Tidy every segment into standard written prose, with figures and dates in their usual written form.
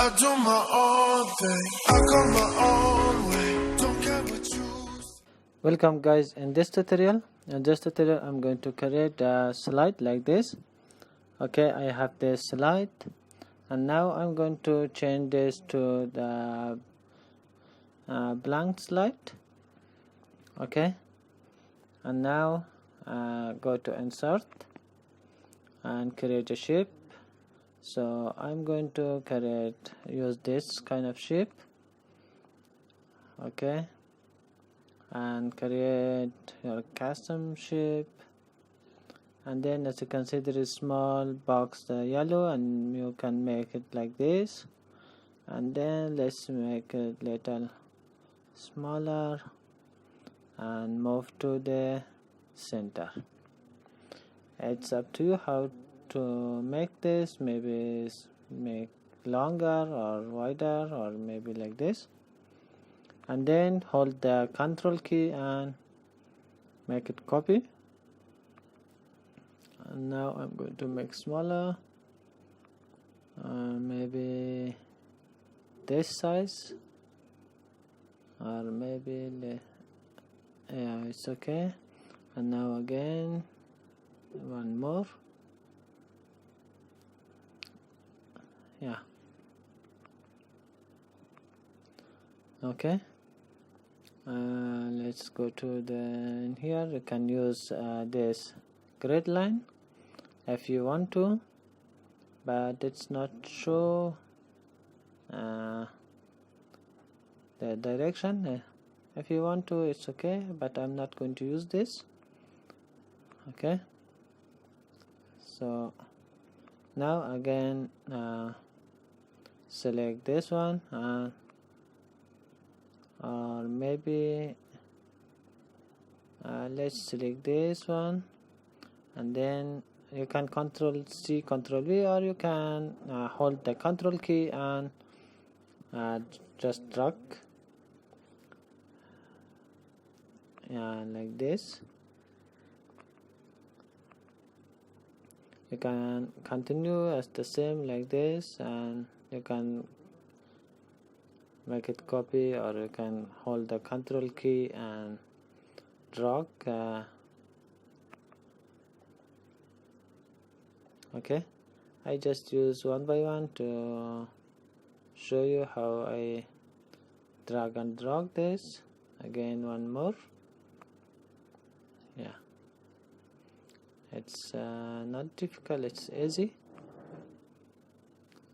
I do my own thing. I go my own way. Don't care what you say. Welcome guys. In this tutorial I'm going to create a slide like this. Okay, I have this slide and now I'm going to change this to the blank slide. Okay, and now go to insert and create a shape. So I'm going to use this kind of shape. Okay, and create your custom shape, and then as you can see there is small box yellow, and you can make it like this, and then let's make it little smaller and move to the center. It's up to you how to make this, maybe make longer or wider, or maybe like this, and then hold the control key and make it copy. And now I'm going to make smaller, maybe this size, or maybe yeah, it's okay. And now again one more, yeah, okay. Let's go to in here. You can use this grid line if you want to, but it's not show the direction. If you want to, it's okay, but I'm not going to use this. Okay, so now again select this one, or maybe let's select this one, and then you can Control C, Control V, or you can hold the Control key and just drag like this. You can continue as the same like this, and you can make it copy, or you can hold the Control key and drag. Okay, I just use one by one to show you how I drag and drop this. Again one more, yeah, it's not difficult, it's easy.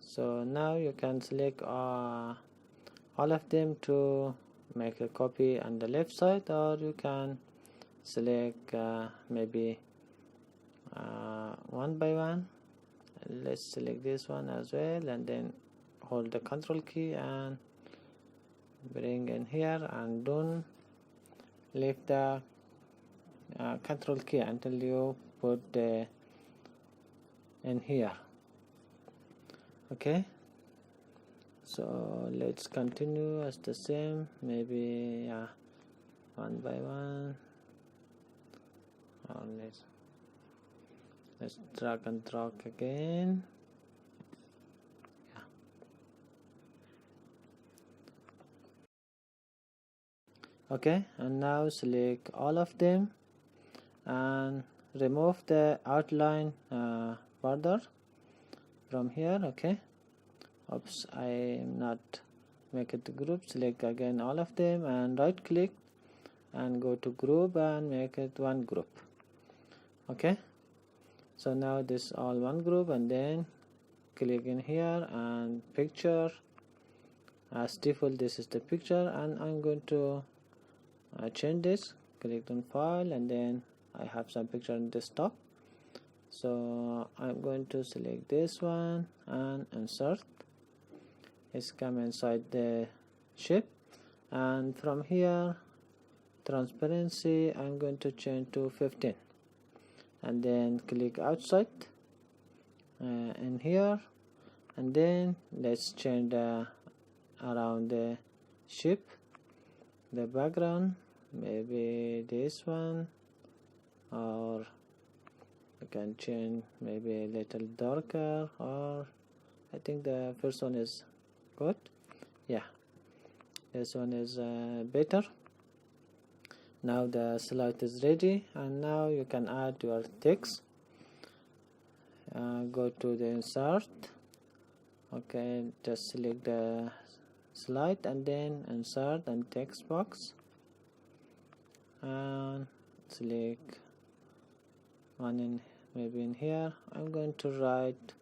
So now you can select all of them to make a copy on the left side, or you can select maybe one by one. Let's select this one as well, and then hold the Control key and bring in here, and don't leave the Control key until you put the in here. Okay, so let's continue as the same, maybe one by one, or let's drag and drop again. Yeah. Okay, and now select all of them and remove the outline border from here. Okay, oops, I am not make it group. Select again all of them and right click and go to group and make it one group. Okay, so now this all one group, and then click in here and picture as default. This is the picture, and I'm going to change this. Click on file, and then I have some picture on desktop, so I'm going to select this one and insert. It's come inside the shape, and from here transparency I'm going to change to 15, and then click outside in here, and then let's change around the shape, the background, maybe this one, or you can change maybe a little darker, or I think the first one is Good. Yeah, this one is better. Now the slide is ready, and now you can add your text. Go to the insert. Okay, just select the slide and then insert and text box, and select one in maybe in here. I'm going to write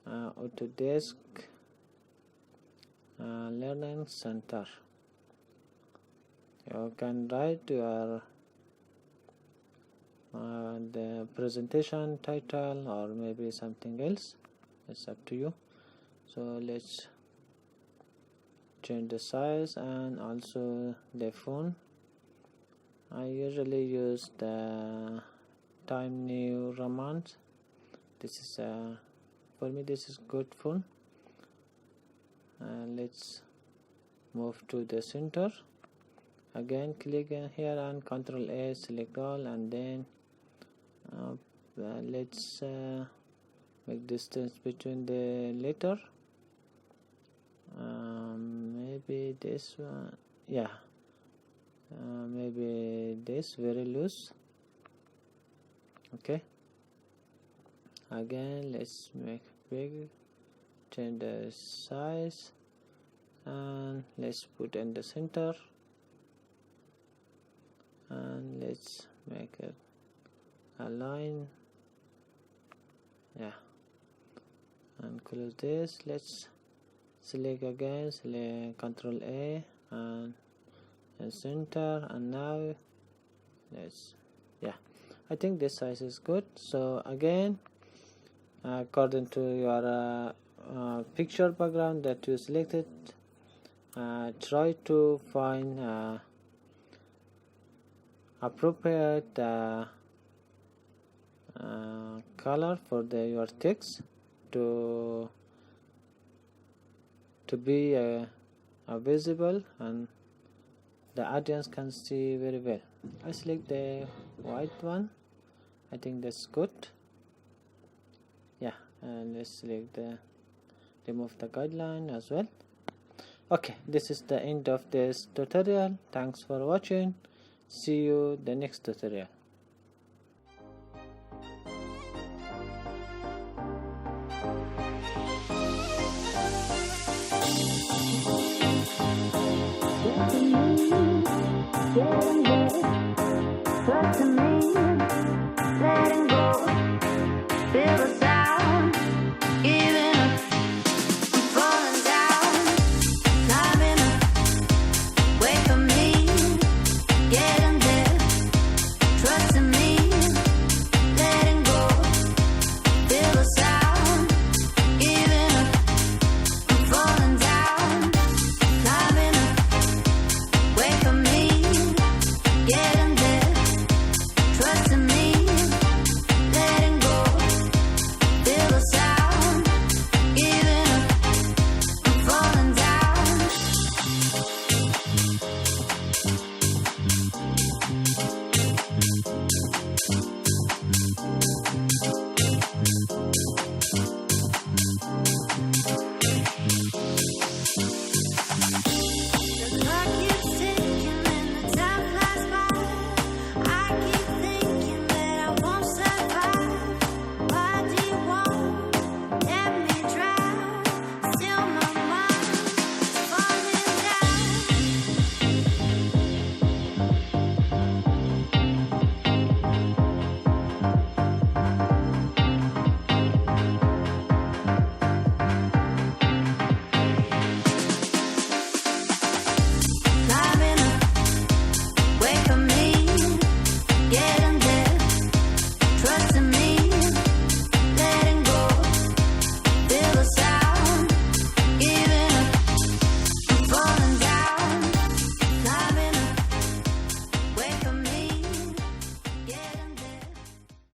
Autodesk Learning Center. You can write your the presentation title or maybe something else. It's up to you. So let's change the size and also the font. I usually use the Time New Roman. This is for me this is good font. Let's move to the center. Again, click in here and Ctrl A, select all, and then let's make distance between the letter. Maybe this one, yeah. Maybe this very loose. Okay. Again, let's make big. Change the size, and let's put in the center. And let's make it a line. Yeah, and close this. Let's select again, select Ctrl A and center, and now let's, yeah, I think this size is good. So again, according to your picture background that you selected, try to find appropriate color for your text to be visible and the audience can see very well. I select the white one. I think that's good. Yeah, and let's select the remove the guideline as well. Okay, this is the end of this tutorial. Thanks for watching. See you the next tutorial. Get to me.